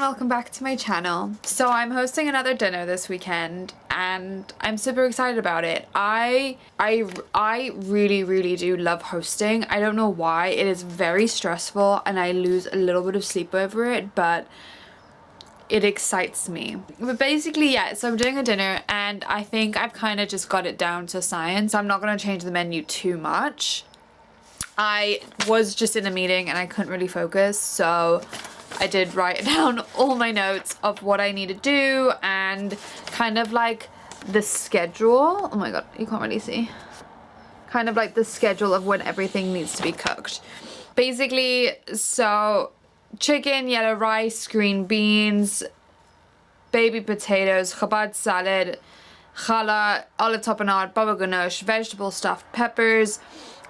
and welcome back to my channel. So I'm hosting another dinner this weekend and I'm super excited about it. I really do love hosting. I don't know why. It is very stressful and I lose a little bit of sleep over it, but it excites me. But basically, yeah, so I'm doing a dinner and I think I've kind of just got it down to science. I'm not going to change the menu too much. I was just in a meeting and I couldn't really focus, so I did write down all my notes of what I need to do and kind of like the schedule. Oh my god, you can't really see. Kind of like the schedule of when everything needs to be cooked. Basically, so chicken, yellow rice, green beans, baby potatoes, chabad salad, challah, olive tapenade, baba ganoush, vegetable stuffed peppers,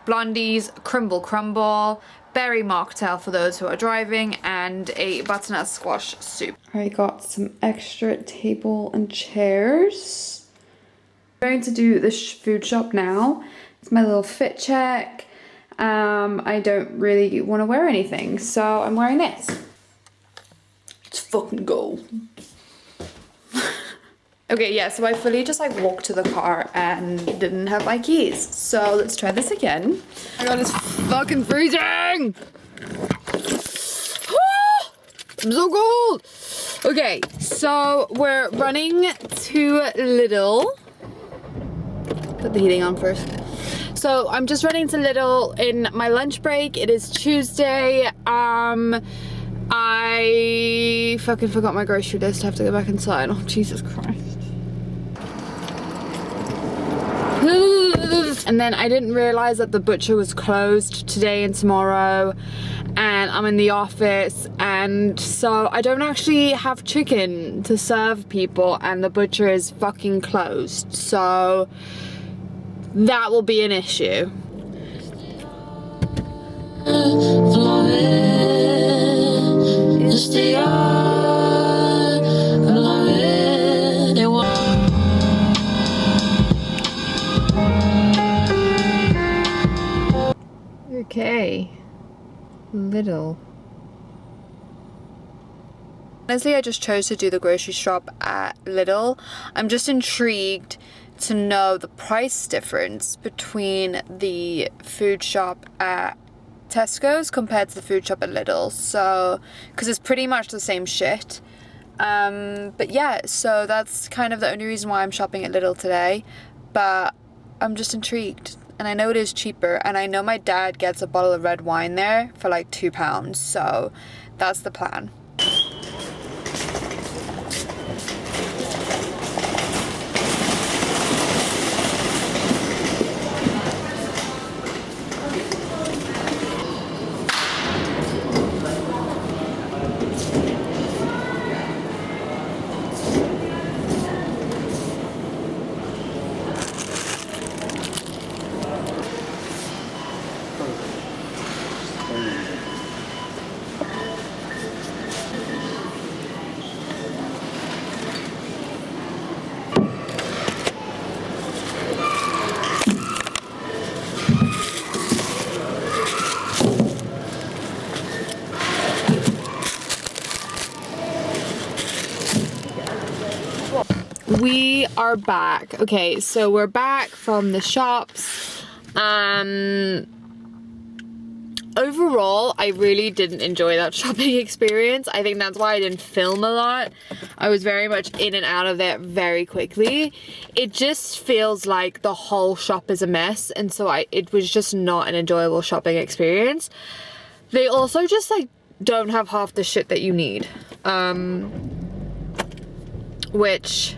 blondies, crumble, berry mocktail for those who are driving, and a butternut squash soup. I got some extra table and chairs. I'm going to do the food shop now. It's my little fit check. I don't really want to wear anything, so I'm wearing this. Let's fucking go. Okay, yeah, so I fully just like walked to the car and didn't have my keys. So let's try this again. Oh my god, it's fucking freezing! I'm so cold! Okay, so we're running to Lidl. Put the heating on first. So I'm just running to Lidl in my lunch break. It is Tuesday. I fucking forgot my grocery list. I have to go back inside. Oh, Jesus Christ. And then I didn't realize that the butcher was closed today and tomorrow, and I'm in the office, and so I don't actually have chicken to serve people, and the butcher is fucking closed, so that will be an issue. Okay, Lidl. Honestly, I just chose to do the grocery shop at Lidl. I'm just intrigued to know the price difference between the food shop at Tesco's compared to the food shop at Lidl. So, because it's pretty much the same shit. But yeah, so that's kind of the only reason why I'm shopping at Lidl today. But I'm just intrigued. And I know it is cheaper, and I know my dad gets a bottle of red wine there for like £2, so that's the plan. We are back. Okay, so we're back from the shops. Overall, I really didn't enjoy that shopping experience. I think that's why I didn't film a lot. I was very much in and out of there very quickly. It just feels like the whole shop is a mess, and so it was just not an enjoyable shopping experience. They also just like don't have half the shit that you need. Which,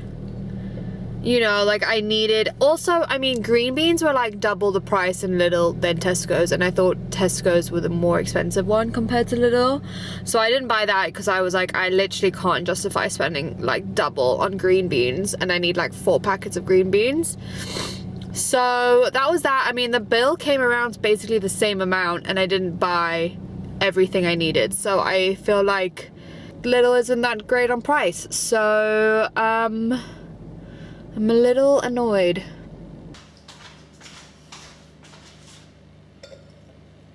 you know, like I needed. Also, I mean, green beans were like double the price in Lidl than Tesco's, and I thought Tesco's were the more expensive one compared to Lidl. So I didn't buy that because I was like, I literally can't justify spending like double on green beans, and I need like 4 packets of green beans. So that was that. I mean, the bill came around to basically the same amount, and I didn't buy everything I needed. So I feel like Lidl isn't that great on price. So I'm a little annoyed.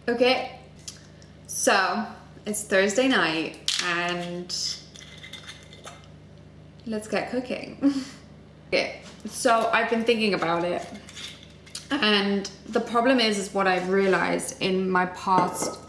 Okay, so it's Thursday night and let's get cooking. Okay, so I've been thinking about it, and the problem is what I've realized in my past,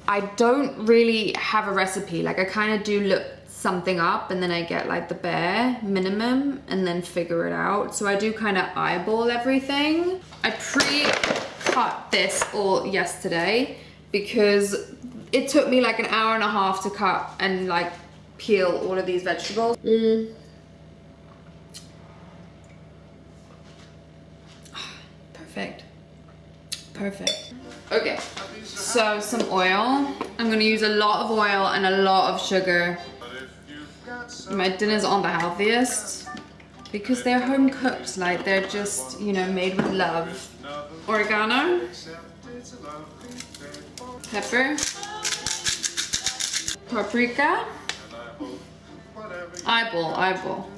I don't really have a recipe. Like I kind of do look something up and then I get like the bare minimum and then figure it out. So I do kind of eyeball everything. I pre-cut this all yesterday because it took me like an hour and a half to cut and like peel all of these vegetables. Perfect. Perfect. Okay, so some oil. I'm gonna use a lot of oil and a lot of sugar. My dinners aren't the healthiest because they're home cooked, like they're just, you know, made with love. Oregano, pepper, paprika, eyeball,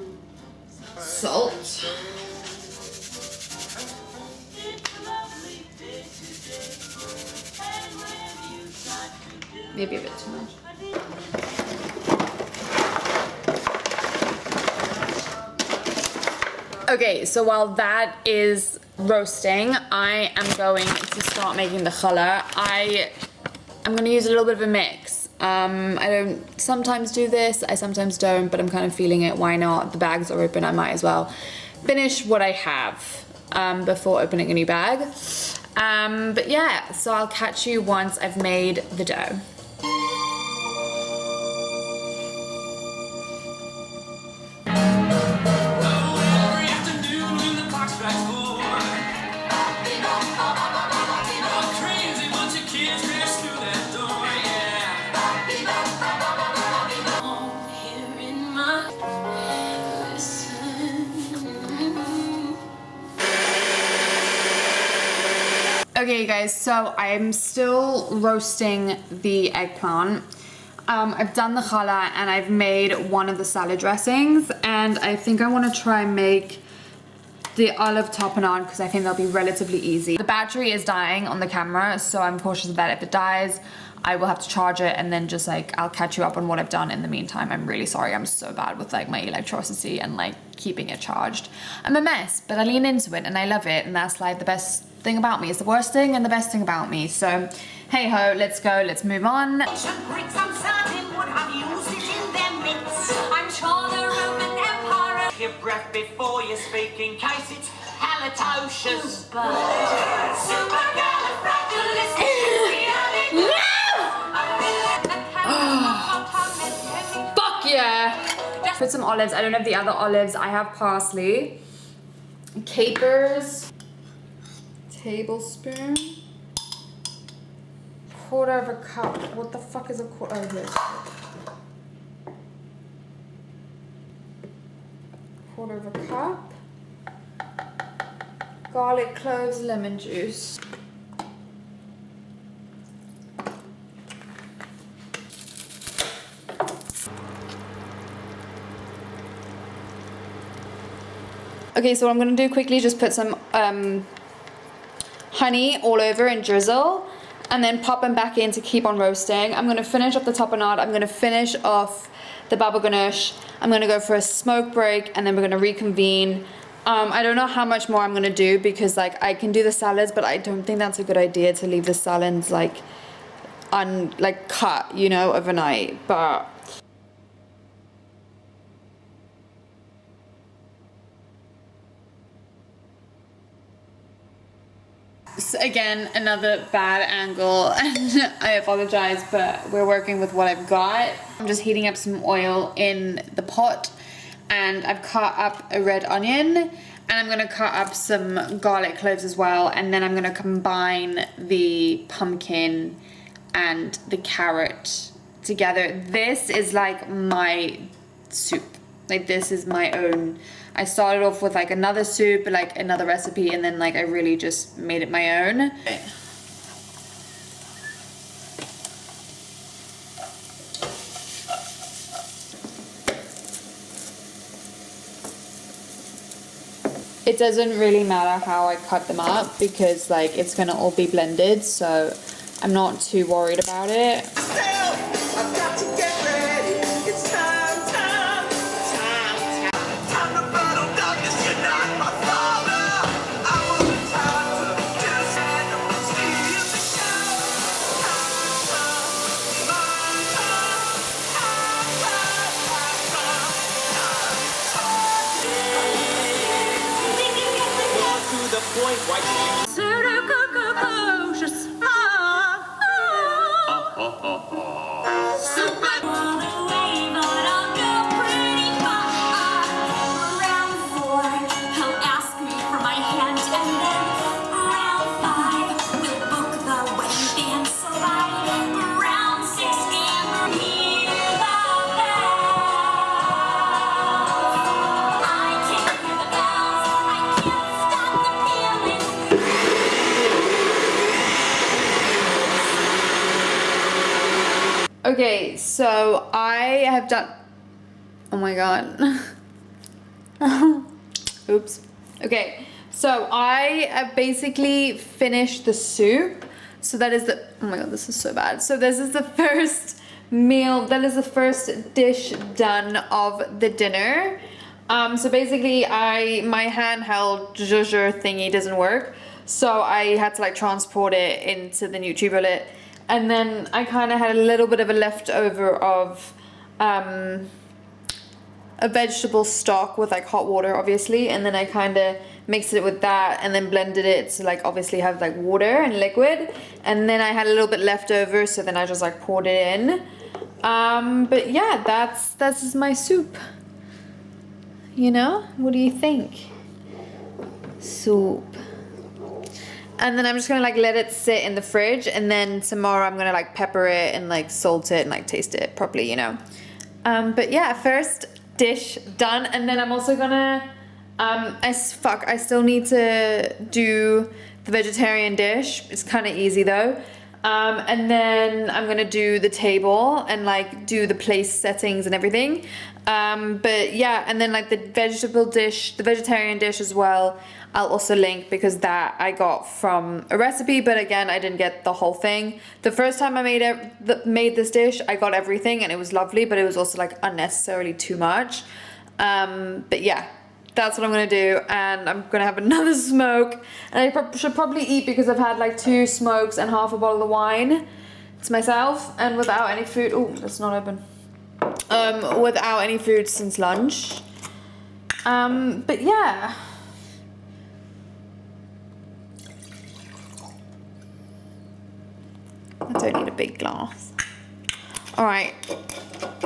salt, maybe a bit too much. Okay, so while that is roasting, I am going to start making the challah. I'm going to use a little bit of a mix. I don't sometimes do this, I sometimes don't, but I'm kind of feeling it. Why not? The bags are open, I might as well finish what I have before opening a new bag. But yeah, so I'll catch you once I've made the dough. Okay guys, so I'm still roasting the eggplant. I've done the challah and I've made one of the salad dressings, and I think I want to try and make the olive tapenade because I think they'll be relatively easy. The battery is dying on the camera, so I'm cautious of that. If it dies, I will have to charge it, and then just like I'll catch you up on what I've done in the meantime. I'm really sorry, I'm so bad with like my electricity and like keeping it charged. I'm a mess, but I lean into it and I love it, and that's like the best thing about me. It's the worst thing and the best thing about me. So hey ho, let's go, let's move on. Your breath before you speak in case it's halitosis. Fuck yeah! Put some olives. I don't have the other olives. I have parsley, capers, tablespoon, quarter of a cup. What the fuck is a quarter? Oh, here. Quarter of a cup. Garlic cloves, lemon juice. Okay, so what I'm gonna do quickly, just put some honey all over and drizzle, and then pop them back in to keep on roasting. I'm gonna finish off the tapenade. I'm gonna finish off the baba ganoush. I'm gonna go for a smoke break, and then we're gonna reconvene. I don't know how much more I'm gonna do because like I can do the salads, but I don't think that's a good idea to leave the salads like cut, you know, overnight. But so again, another bad angle, and I apologize, but we're working with what I've got. I'm just heating up some oil in the pot, and I've cut up a red onion, and I'm gonna cut up some garlic cloves as well, and then I'm gonna combine the pumpkin and the carrot together. This is like my soup. Like this is my own. I started off with like another soup, like another recipe, and then like I really just made it my own. It doesn't really matter how I cut them up because like it's gonna all be blended, so I'm not too worried about it. Okay, so I have done, oh my god. Oops. Okay, so I have basically finished the soup. So that is the, oh my god, this is so bad. So this is the first meal, that is the first dish done of the dinner. So basically my handheld zhuzher thingy doesn't work. So I had to like transport it into the NutriBullet. And then I kind of had a little bit of a leftover of a vegetable stock with like hot water, obviously. And then I kind of mixed it with that and then blended it to like obviously have like water and liquid. And then I had a little bit left over, so then I just like poured it in. But yeah, that's just my soup. You know, what do you think? Soup. And then I'm just gonna like let it sit in the fridge, and then tomorrow I'm gonna like pepper it and like salt it and like taste it properly, you know. But yeah, first dish done, and then I'm also gonna I still need to do the vegetarian dish. It's kind of easy though. And then I'm gonna do the table and like do the place settings and everything. But yeah, and then like the vegetarian dish as well, I'll also link, because that I got from a recipe, but again, I didn't get the whole thing. The first time I made this dish, I got everything and it was lovely, but it was also like unnecessarily too much. But yeah, that's what I'm gonna do, and I'm gonna have another smoke, and I should probably eat, because I've had like 2 smokes and half a bottle of wine to myself, and without any food. Oh, that's not open. Without any food since lunch. But yeah. I don't need a big glass. All right.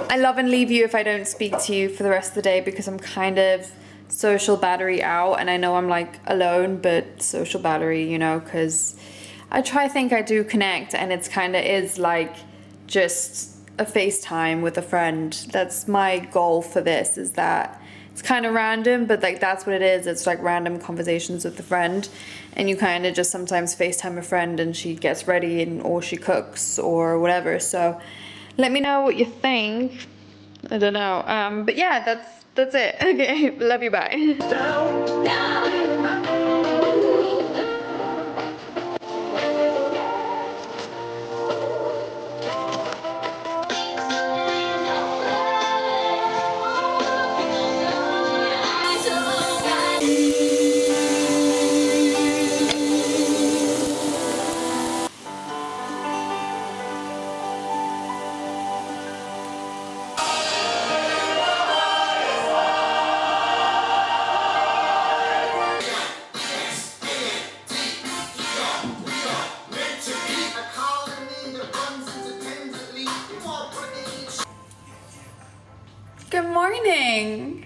I love and leave you if I don't speak to you for the rest of the day, because I'm kind of social battery out, and I know I'm like alone, but social battery, you know, because I think I do connect, and it's kind of is like just a FaceTime with a friend. That's my goal for this, is that it's kind of random, but like that's what it is. It's like random conversations with a friend, and you kind of just sometimes FaceTime a friend and she gets ready or she cooks or whatever. So let me know what you think. I don't know. But yeah, that's it. Okay, love you, bye. Good morning.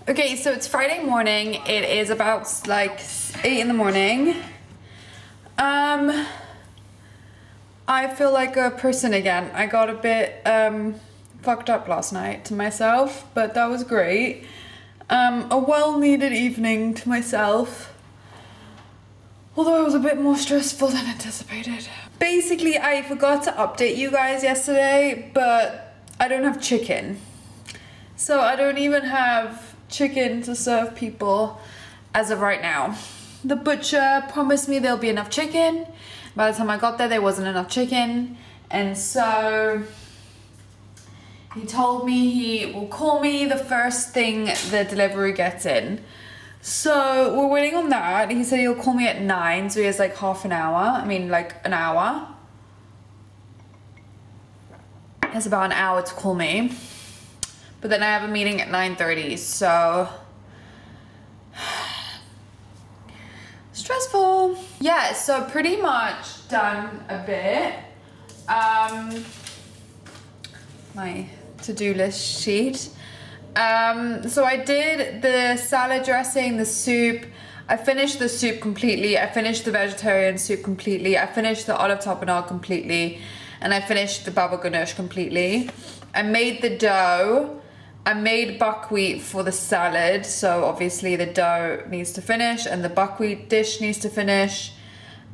Okay, so it's Friday morning. It is about like 8 in the morning. I feel like a person again. I got a bit fucked up last night to myself, but that was great. A well-needed evening to myself. Although it was a bit more stressful than anticipated. Basically, I forgot to update you guys yesterday, but I don't have chicken. So I don't even have chicken to serve people as of right now. The butcher promised me there'll be enough chicken. By the time I got there wasn't enough chicken. And so he told me he will call me the first thing the delivery gets in. So we're waiting on that. He said he'll call me at 9, so he has like half an hour. I mean like an hour. He has about an hour to call me. But then I have a meeting at 9:30, so stressful. Yeah, so pretty much done a bit. My to-do list sheet. So I did the salad dressing, the soup. I finished the soup completely. I finished the vegetarian soup completely. I finished the olive tapenade completely. And I finished the baba ganoush completely. I made the dough. I made buckwheat for the salad. So obviously the dough needs to finish and the buckwheat dish needs to finish.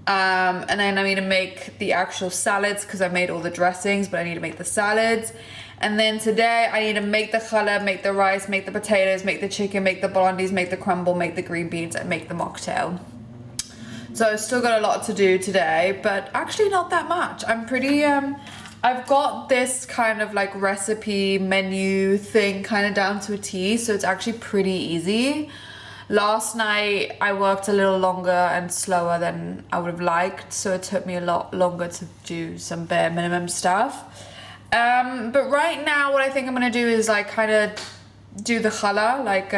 And then I need to make the actual salads because I made all the dressings, but I need to make the salads. And then today I need to make the challah, make the rice, make the potatoes, make the chicken, make the blondies, make the crumble, make the green beans, and make the mocktail. So I've still got a lot to do today, but actually not that much. I'm pretty, I've got this kind of like recipe menu thing kind of down to a T, so it's actually pretty easy. Last night I worked a little longer and slower than I would have liked, so it took me a lot longer to do some bare minimum stuff. But right now what I think I'm gonna do is like kind of do the challah, like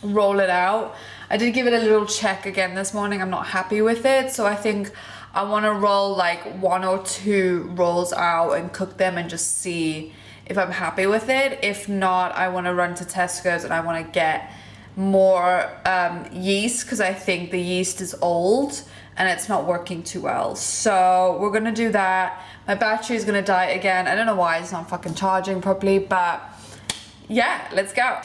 roll it out. I did give it a little check again this morning. I'm not happy with it, so I think I want to roll like 1 or 2 rolls out and cook them and just see if I'm happy with it. If not, I want to run to Tesco's and I want to get more yeast because I think the yeast is old and it's not working too well. So we're gonna do that. My battery is gonna die again. I don't know why it's not fucking charging properly, but yeah, let's go.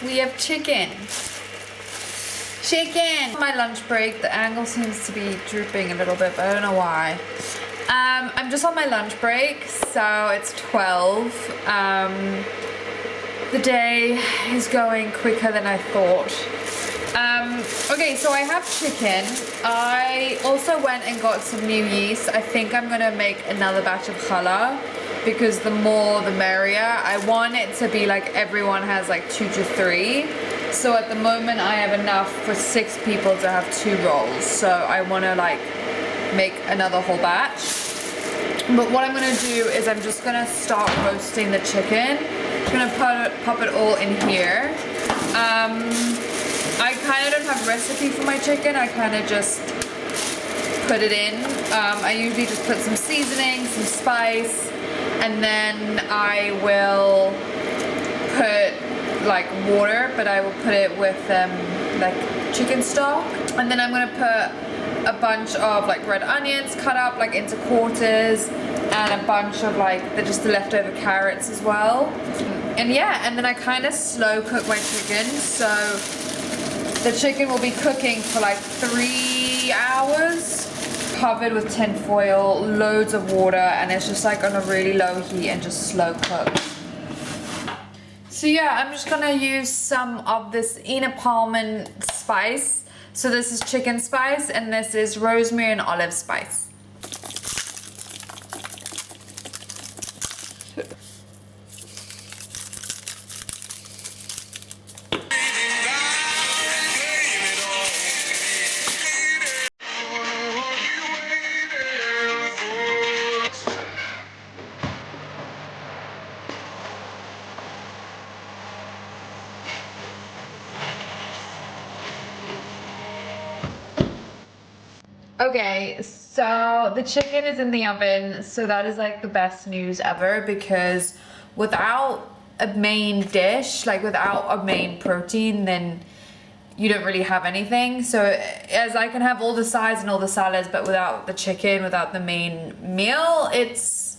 We have chicken. Chicken! My lunch break, the angle seems to be drooping a little bit, but I don't know why. I'm just on my lunch break, so it's 12. The day is going quicker than I thought. Okay, so I have chicken. I also went and got some new yeast. I think I'm gonna make another batch of challah because the more the merrier. I want it to be like everyone has like 2 to 3. So at the moment I have enough for 6 people to have 2 rolls. So I want to like make another whole batch. But what I'm gonna do is I'm just gonna start roasting the chicken. I'm gonna pop it all in here. I kind of don't have a recipe for my chicken. I kind of just put it in. I usually just put some seasoning, some spice, and then I will put like water, but I will put it with like chicken stock. And then I'm gonna put a bunch of like red onions cut up like into quarters, and a bunch of like just the leftover carrots as well. And yeah, and then I kind of slow cook my chicken, so the chicken will be cooking for like 3 hours, covered with tin foil, loads of water, and it's just like on a really low heat and just slow cook. So yeah, I'm just gonna use some of this Ina Palmen spice. So this is chicken spice and this is rosemary and olive spice. Okay, so the chicken is in the oven, so that is like the best news ever, because without a main dish, like without a main protein, then you don't really have anything. So as I can have all the sides and all the salads, but without the chicken, without the main meal, it's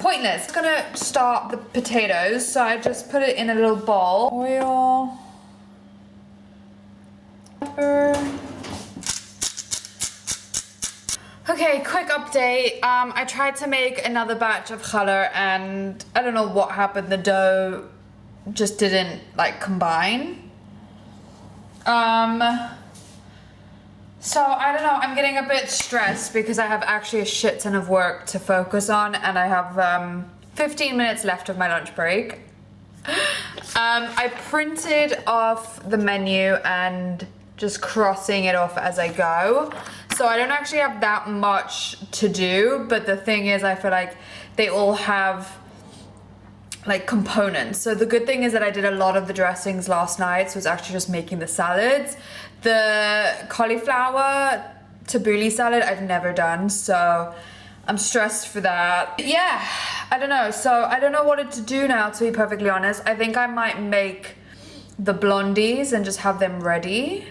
pointless. I'm gonna start the potatoes, so I just put it in a little bowl. Oil, pepper. Okay, quick update. I tried to make another batch of challah and I don't know what happened. The dough just didn't like combine. So I don't know, I'm getting a bit stressed because I have actually a shit ton of work to focus on and I have 15 minutes left of my lunch break. I printed off the menu and just crossing it off as I go. So I don't actually have that much to do, but the thing is I feel like they all have like components. So the good thing is that I did a lot of the dressings last night, so it's actually just making the salads. The cauliflower tabbouleh salad I've never done, so I'm stressed for that. Yeah, I don't know. So I don't know what to do now, to be perfectly honest. I think I might make the blondies and just have them ready.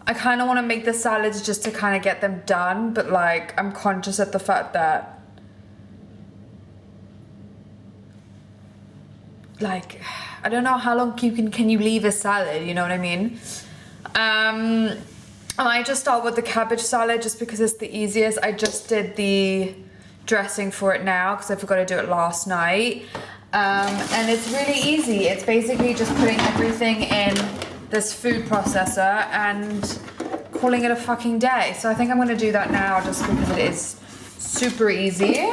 I kind of want to make the salads just to kind of get them done, but like I'm conscious of the fact that like I don't know how long can you leave a salad, you know what I mean? I might just start with the cabbage salad just because it's the easiest. I just did the dressing for it now because I forgot to do it last night. And it's really easy. It's basically just putting everything in this food processor and calling it a fucking day. So I think I'm gonna do that now just because it is super easy.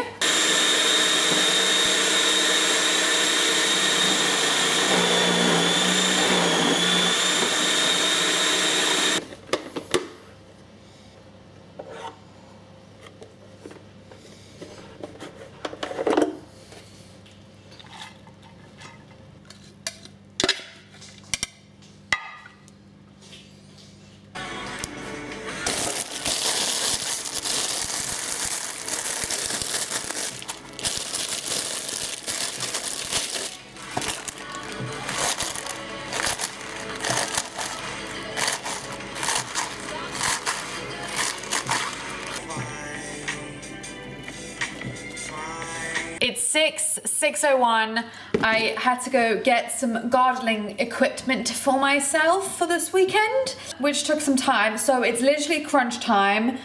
It's 6:01. I had to go get some gardening equipment for myself for this weekend, which took some time. So it's literally crunch time.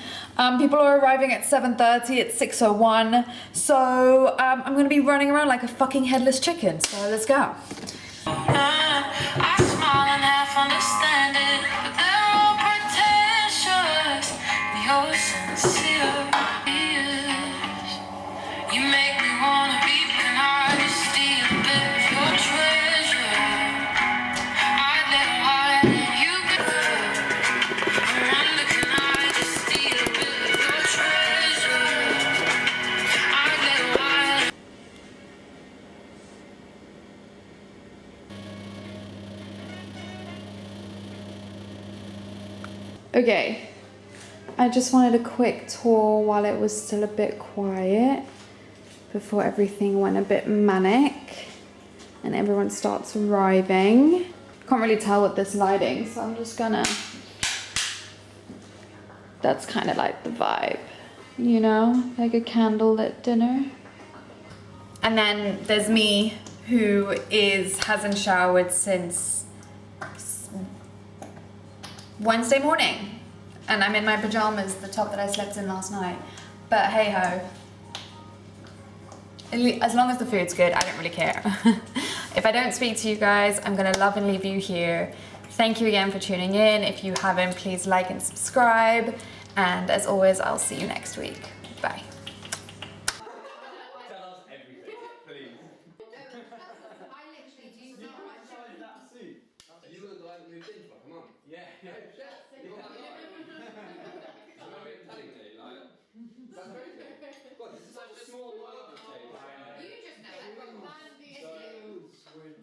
People are arriving at 7:30, it's 6:01. So I'm gonna be running around like a fucking headless chicken. So let's go. I smile and half understand it, but they're all pretentious. You're sincere. You make me wanna be hard to steal a bit of your treasure. I'd let hide and you go. I wonder can I just steal a bit of your treasure? I'd let hide. Okay, I just wanted a quick tour while it was still a bit quiet before everything went a bit manic and everyone starts arriving. Can't really tell with this lighting, so I'm just gonna, that's kind of like the vibe, you know, like a candlelit dinner. And then there's me, who hasn't showered since Wednesday morning, and I'm in my pajamas, the top that I slept in last night. But hey ho, as long as the food's good, I don't really care. If I don't speak to you guys, I'm gonna love and leave you here. Thank you again for tuning in. If you haven't, please like and subscribe. And as always, I'll see you next week. Bye. Tell us everything, please. I literally do. You that suit. You look like the new